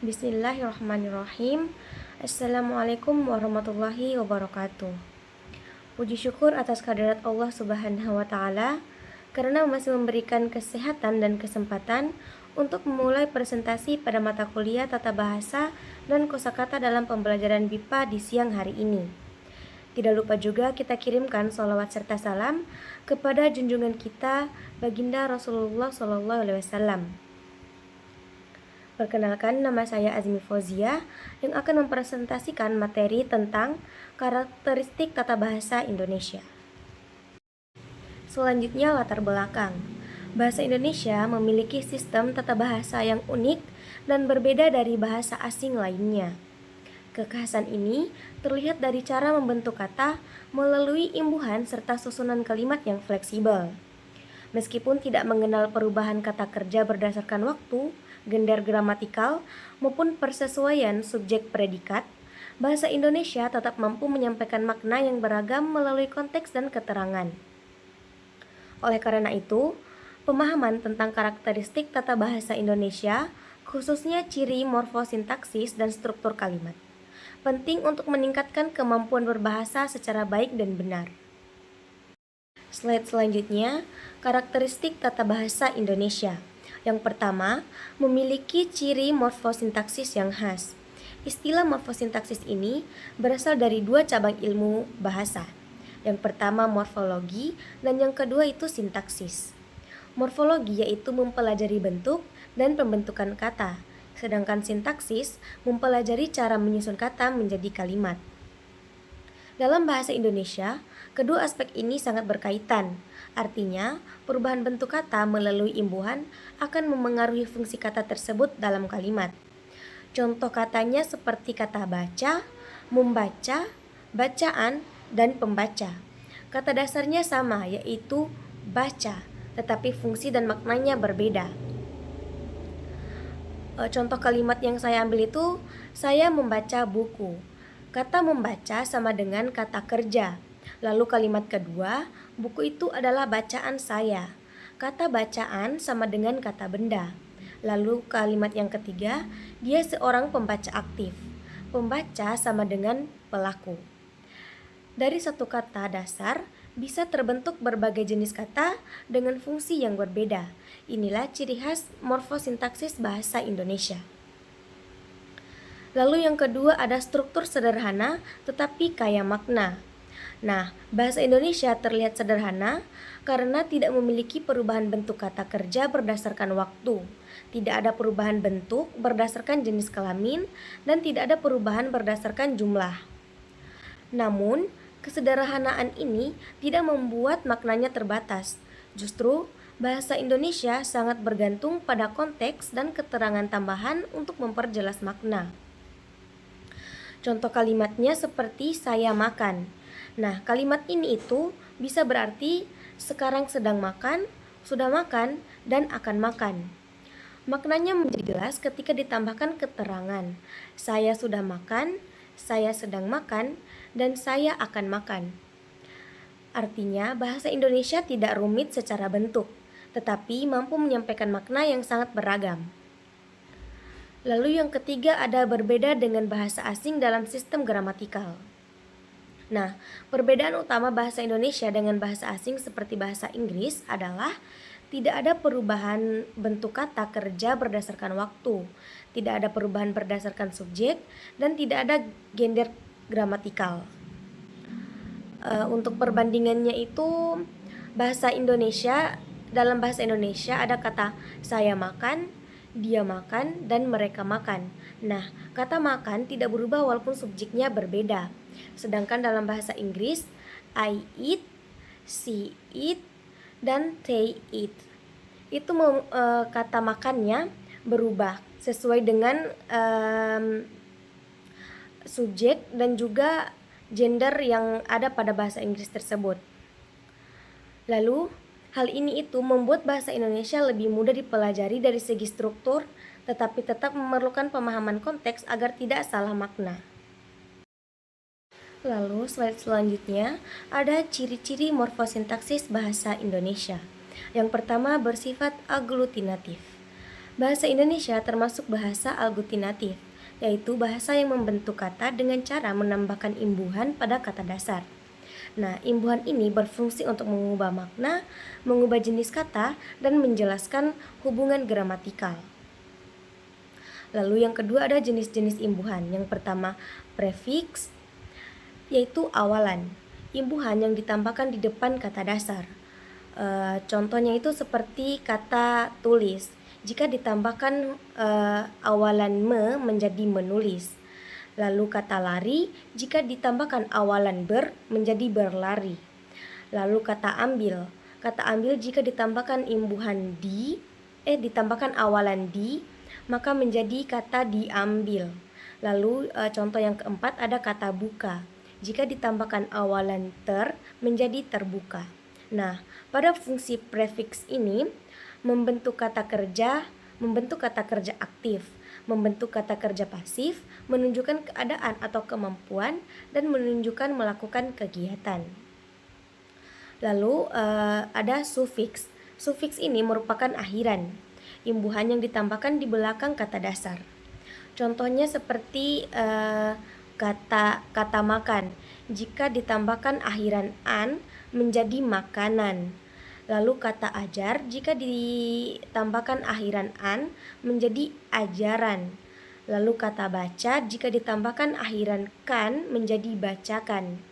Bismillahirrahmanirrahim. Assalamualaikum warahmatullahi wabarakatuh. Puji syukur atas kehadirat Allah Subhanahu wa Ta'ala karena masih memberikan kesehatan dan kesempatan untuk memulai presentasi pada mata kuliah tata bahasa dan kosakata dalam pembelajaran BIPA di siang hari ini. Tidak lupa juga kita kirimkan sholawat serta salam kepada junjungan kita Baginda Rasulullah SAW. Perkenalkan, nama saya Azmi Fauzia yang akan mempresentasikan materi tentang karakteristik tata bahasa Indonesia. Selanjutnya, latar belakang. Bahasa Indonesia memiliki sistem tata bahasa yang unik dan berbeda dari bahasa asing lainnya. Kekhasan ini terlihat dari cara membentuk kata melalui imbuhan serta susunan kalimat yang fleksibel. Meskipun tidak mengenal perubahan kata kerja berdasarkan waktu, gender gramatikal, maupun persesuaian subjek predikat, bahasa Indonesia tetap mampu menyampaikan makna yang beragam melalui konteks dan keterangan. Oleh karena itu, pemahaman tentang karakteristik tata bahasa Indonesia, khususnya ciri morfosintaksis dan struktur kalimat, penting untuk meningkatkan kemampuan berbahasa secara baik dan benar. Slide selanjutnya, karakteristik tata bahasa Indonesia. Yang pertama, memiliki ciri morfosintaksis yang khas. Istilah morfosintaksis ini berasal dari dua cabang ilmu bahasa. Yang pertama morfologi dan yang kedua itu sintaksis. Morfologi yaitu mempelajari bentuk dan pembentukan kata, sedangkan sintaksis mempelajari cara menyusun kata menjadi kalimat. Dalam bahasa Indonesia, kedua aspek ini sangat berkaitan. Artinya, perubahan bentuk kata melalui imbuhan akan memengaruhi fungsi kata tersebut dalam kalimat. Contoh katanya seperti kata baca, membaca, bacaan, dan pembaca. Kata dasarnya sama, yaitu baca, tetapi fungsi dan maknanya berbeda. Contoh kalimat yang saya ambil itu, saya membaca buku. Kata membaca sama dengan kata kerja. Lalu kalimat kedua, buku itu adalah bacaan saya. Kata bacaan sama dengan kata benda. Lalu kalimat yang ketiga, dia seorang pembaca aktif. Pembaca sama dengan pelaku. Dari satu kata dasar, bisa terbentuk berbagai jenis kata dengan fungsi yang berbeda. Inilah ciri khas morfosintaksis bahasa Indonesia. Lalu yang kedua ada struktur sederhana tetapi kaya makna. Nah, bahasa Indonesia terlihat sederhana karena tidak memiliki perubahan bentuk kata kerja berdasarkan waktu, tidak ada perubahan bentuk berdasarkan jenis kelamin, dan tidak ada perubahan berdasarkan jumlah. Namun, kesederhanaan ini tidak membuat maknanya terbatas. Justru, bahasa Indonesia sangat bergantung pada konteks dan keterangan tambahan untuk memperjelas makna. Contoh kalimatnya seperti saya makan. Nah, kalimat ini itu bisa berarti sekarang sedang makan, sudah makan, dan akan makan. Maknanya menjadi jelas ketika ditambahkan keterangan. Saya sudah makan, saya sedang makan, dan saya akan makan. Artinya, bahasa Indonesia tidak rumit secara bentuk, tetapi mampu menyampaikan makna yang sangat beragam. Lalu yang ketiga ada berbeda dengan bahasa asing dalam sistem gramatikal. Nah, perbedaan utama bahasa Indonesia dengan bahasa asing seperti bahasa Inggris adalah tidak ada perubahan bentuk kata kerja berdasarkan waktu, tidak ada perubahan berdasarkan subjek, dan tidak ada gender gramatikal. Untuk perbandingannya itu dalam bahasa Indonesia ada kata saya makan, dia makan, dan mereka makan. Nah, kata makan tidak berubah walaupun subjeknya berbeda. Sedangkan dalam bahasa Inggris, I eat, she eat, dan they eat. Itu kata makannya berubah sesuai dengan subjek dan juga gender yang ada pada bahasa Inggris tersebut. Lalu, hal ini itu membuat bahasa Indonesia lebih mudah dipelajari dari segi struktur, tetapi tetap memerlukan pemahaman konteks agar tidak salah makna. Lalu slide selanjutnya ada ciri-ciri morfosintaksis bahasa Indonesia. Yang pertama bersifat aglutinatif. Bahasa Indonesia termasuk bahasa aglutinatif, yaitu bahasa yang membentuk kata dengan cara menambahkan imbuhan pada kata dasar. Nah, imbuhan ini berfungsi untuk mengubah makna, mengubah jenis kata, dan menjelaskan hubungan gramatikal. Lalu yang kedua ada jenis-jenis imbuhan. Yang pertama, prefiks, yaitu awalan. Imbuhan yang ditambahkan di depan kata dasar. Contohnya itu seperti kata tulis. Jika ditambahkan awalan me menjadi menulis. Lalu kata lari jika ditambahkan awalan ber menjadi berlari. Lalu kata ambil. Kata ambil jika ditambahkan imbuhan ditambahkan awalan di, maka menjadi kata diambil. Lalu contoh yang keempat ada kata buka. Jika ditambahkan awalan ter menjadi terbuka. Nah, pada fungsi prefiks ini membentuk kata kerja aktif, membentuk kata kerja pasif, menunjukkan keadaan atau kemampuan, dan menunjukkan melakukan kegiatan. Lalu ada sufiks. Sufiks ini merupakan akhiran, imbuhan yang ditambahkan di belakang kata dasar. Contohnya seperti kata makan. Jika ditambahkan akhiran an menjadi makanan. Lalu kata ajar jika ditambahkan akhiran an menjadi ajaran. Lalu kata baca jika ditambahkan akhiran kan menjadi bacakan.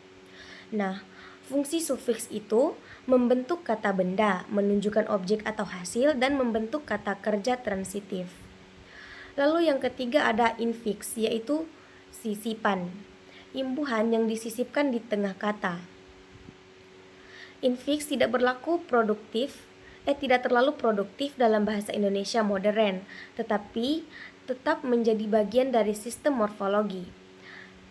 Nah, fungsi sufiks itu membentuk kata benda, menunjukkan objek atau hasil, dan membentuk kata kerja transitif. Lalu yang ketiga ada infiks, yaitu sisipan, imbuhan yang disisipkan di tengah kata. Infiks tidak terlalu produktif dalam bahasa Indonesia modern, tetapi tetap menjadi bagian dari sistem morfologi.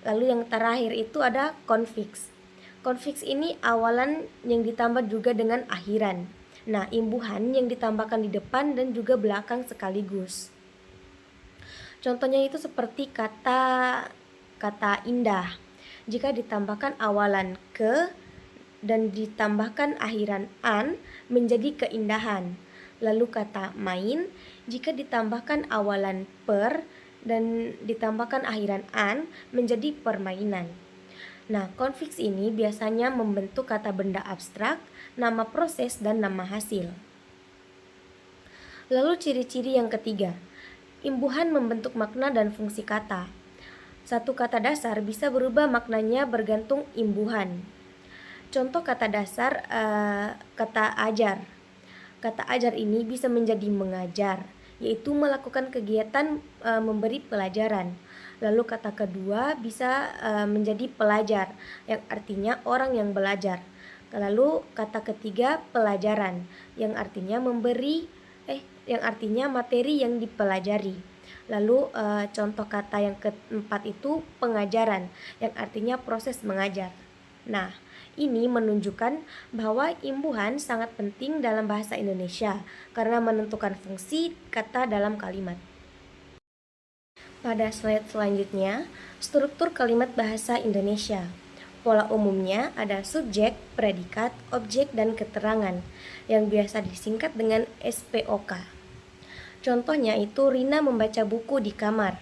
Lalu yang terakhir itu ada konfiks. Konfiks ini awalan yang ditambah juga dengan akhiran. Nah, imbuhan yang ditambahkan di depan dan juga belakang sekaligus. Contohnya itu seperti kata indah. Jika ditambahkan awalan ke dan ditambahkan akhiran an menjadi keindahan. Lalu kata main jika ditambahkan awalan per dan ditambahkan akhiran an menjadi permainan. Nah, konfiks ini biasanya membentuk kata benda abstrak, nama proses, dan nama hasil. Lalu ciri-ciri yang ketiga, imbuhan membentuk makna dan fungsi kata. Satu kata dasar bisa berubah maknanya bergantung imbuhan. Contoh kata dasar kata ajar. Kata ajar ini bisa menjadi mengajar, yaitu melakukan kegiatan memberi pelajaran. Lalu kata kedua bisa menjadi pelajar, yang artinya orang yang belajar. Lalu kata ketiga pelajaran, yang artinya yang artinya materi yang dipelajari. Lalu contoh kata yang keempat itu pengajaran, yang artinya proses mengajar. Nah, ini menunjukkan bahwa imbuhan sangat penting dalam bahasa Indonesia karena menentukan fungsi kata dalam kalimat. Pada slide selanjutnya, struktur kalimat bahasa Indonesia. Pola umumnya ada subjek, predikat, objek, dan keterangan yang biasa disingkat dengan SPOK. Contohnya itu Rina membaca buku di kamar.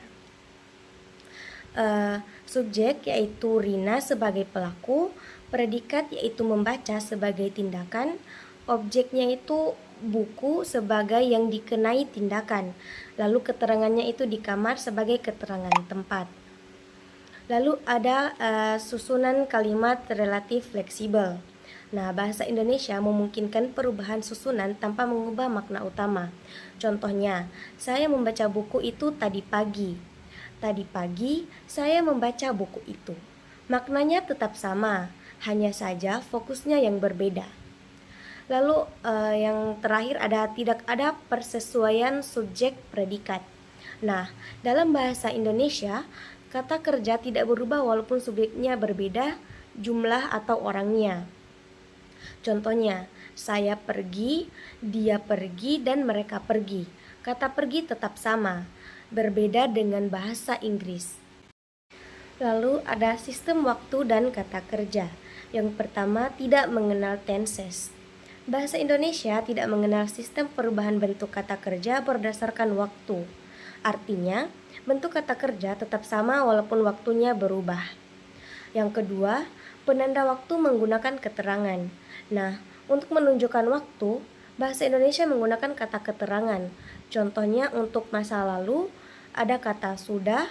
Subjek yaitu Rina sebagai pelaku, predikat yaitu membaca sebagai tindakan, objeknya itu buku sebagai yang dikenai tindakan, lalu keterangannya itu di kamar sebagai keterangan tempat. Lalu ada susunan kalimat relatif fleksibel. Nah, bahasa Indonesia memungkinkan perubahan susunan tanpa mengubah makna utama. Contohnya, saya membaca buku itu tadi pagi. Tadi pagi saya membaca buku itu. Maknanya tetap sama, hanya saja fokusnya yang berbeda. Lalu yang terakhir tidak ada persesuaian subjek predikat. Nah, dalam bahasa Indonesia, kata kerja tidak berubah walaupun subjeknya berbeda, jumlah atau orangnya. Contohnya, saya pergi, dia pergi, dan mereka pergi. Kata pergi tetap sama, berbeda dengan bahasa Inggris. Lalu ada sistem waktu dan kata kerja. Yang pertama, tidak mengenal tenses. Bahasa Indonesia tidak mengenal sistem perubahan bentuk kata kerja berdasarkan waktu. Artinya, bentuk kata kerja tetap sama walaupun waktunya berubah. Yang kedua, penanda waktu menggunakan keterangan. Nah, untuk menunjukkan waktu, bahasa Indonesia menggunakan kata keterangan. Contohnya untuk masa lalu, ada kata sudah,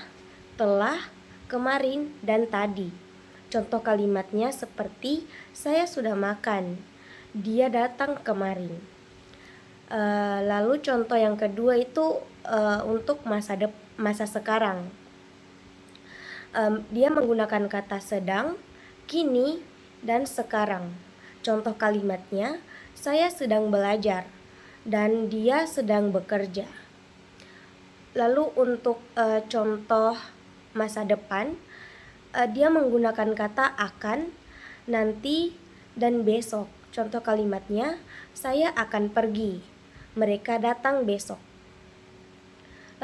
telah, kemarin, dan tadi. Contoh kalimatnya seperti saya sudah makan, dia datang kemarin. Lalu contoh yang kedua itu untuk masa sekarang. Dia menggunakan kata sedang, kini, dan sekarang. Contoh kalimatnya, saya sedang belajar dan dia sedang bekerja. Lalu untuk contoh masa depan, dia menggunakan kata akan, nanti, dan besok. Contoh kalimatnya, saya akan pergi, mereka datang besok.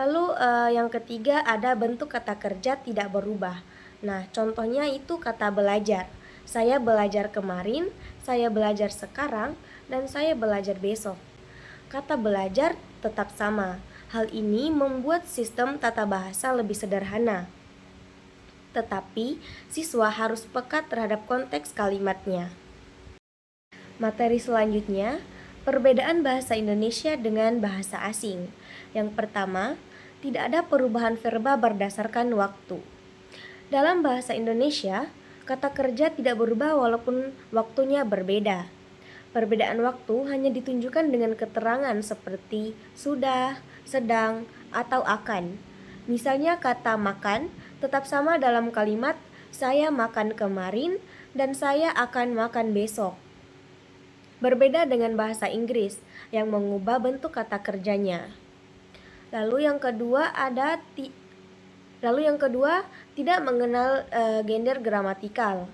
Lalu yang ketiga ada bentuk kata kerja tidak berubah. Nah, contohnya itu kata belajar. Saya belajar kemarin, saya belajar sekarang, dan saya belajar besok. Kata belajar tetap sama. Hal ini membuat sistem tata bahasa lebih sederhana. Tetapi, siswa harus peka terhadap konteks kalimatnya. Materi selanjutnya, perbedaan bahasa Indonesia dengan bahasa asing. Yang pertama, tidak ada perubahan verba berdasarkan waktu. Dalam bahasa Indonesia, kata kerja tidak berubah walaupun waktunya berbeda. Perbedaan waktu hanya ditunjukkan dengan keterangan seperti sudah, sedang, atau akan. Misalnya kata makan tetap sama dalam kalimat saya makan kemarin dan saya akan makan besok. Berbeda dengan bahasa Inggris yang mengubah bentuk kata kerjanya. Lalu yang kedua tidak mengenal gender gramatikal.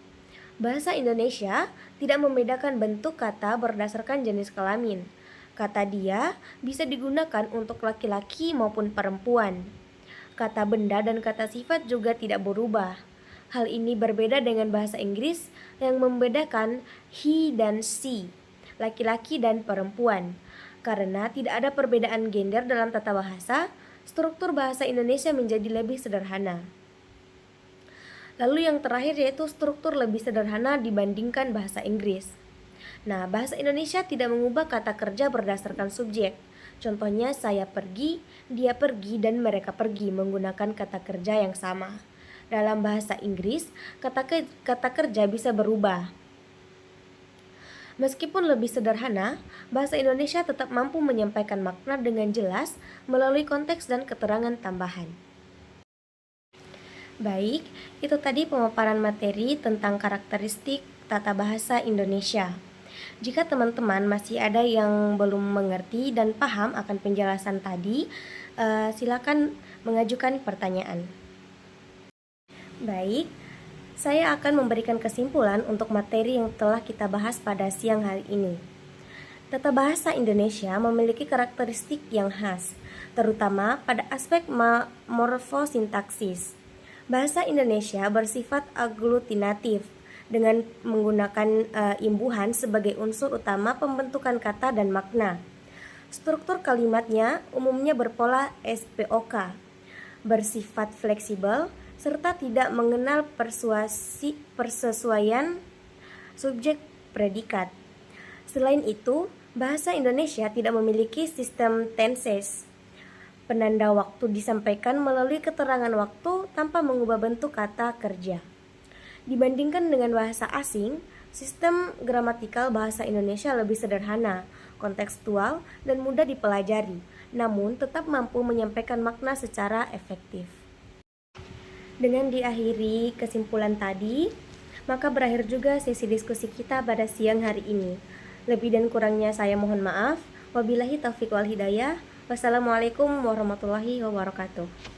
Bahasa Indonesia tidak membedakan bentuk kata berdasarkan jenis kelamin. Kata dia bisa digunakan untuk laki-laki maupun perempuan. Kata benda dan kata sifat juga tidak berubah. Hal ini berbeda dengan bahasa Inggris yang membedakan he dan she, laki-laki dan perempuan. Karena tidak ada perbedaan gender dalam tata bahasa, struktur bahasa Indonesia menjadi lebih sederhana. Lalu yang terakhir yaitu struktur lebih sederhana dibandingkan bahasa Inggris. Nah, bahasa Indonesia tidak mengubah kata kerja berdasarkan subjek. Contohnya saya pergi, dia pergi, dan mereka pergi menggunakan kata kerja yang sama. Dalam bahasa Inggris, kata kerja bisa berubah. Meskipun lebih sederhana, bahasa Indonesia tetap mampu menyampaikan makna dengan jelas melalui konteks dan keterangan tambahan. Baik, itu tadi pemaparan materi tentang karakteristik tata bahasa Indonesia. Jika teman-teman masih ada yang belum mengerti dan paham akan penjelasan tadi, silakan mengajukan pertanyaan. Baik, saya akan memberikan kesimpulan untuk materi yang telah kita bahas pada siang hari ini. Tata bahasa Indonesia memiliki karakteristik yang khas, terutama pada aspek morfosintaksis. Bahasa Indonesia bersifat aglutinatif dengan menggunakan imbuhan sebagai unsur utama pembentukan kata dan makna. Struktur kalimatnya umumnya berpola SPOK, bersifat fleksibel, serta tidak mengenal persesuaian subjek predikat. Selain itu, bahasa Indonesia tidak memiliki sistem tenses. Penanda waktu disampaikan melalui keterangan waktu tanpa mengubah bentuk kata kerja. Dibandingkan dengan bahasa asing, sistem gramatikal bahasa Indonesia lebih sederhana, kontekstual, dan mudah dipelajari, namun tetap mampu menyampaikan makna secara efektif. Dengan diakhiri kesimpulan tadi, maka berakhir juga sesi diskusi kita pada siang hari ini. Lebih dan kurangnya saya mohon maaf. Wabillahi taufiq wal hidayah. Wassalamualaikum warahmatullahi wabarakatuh.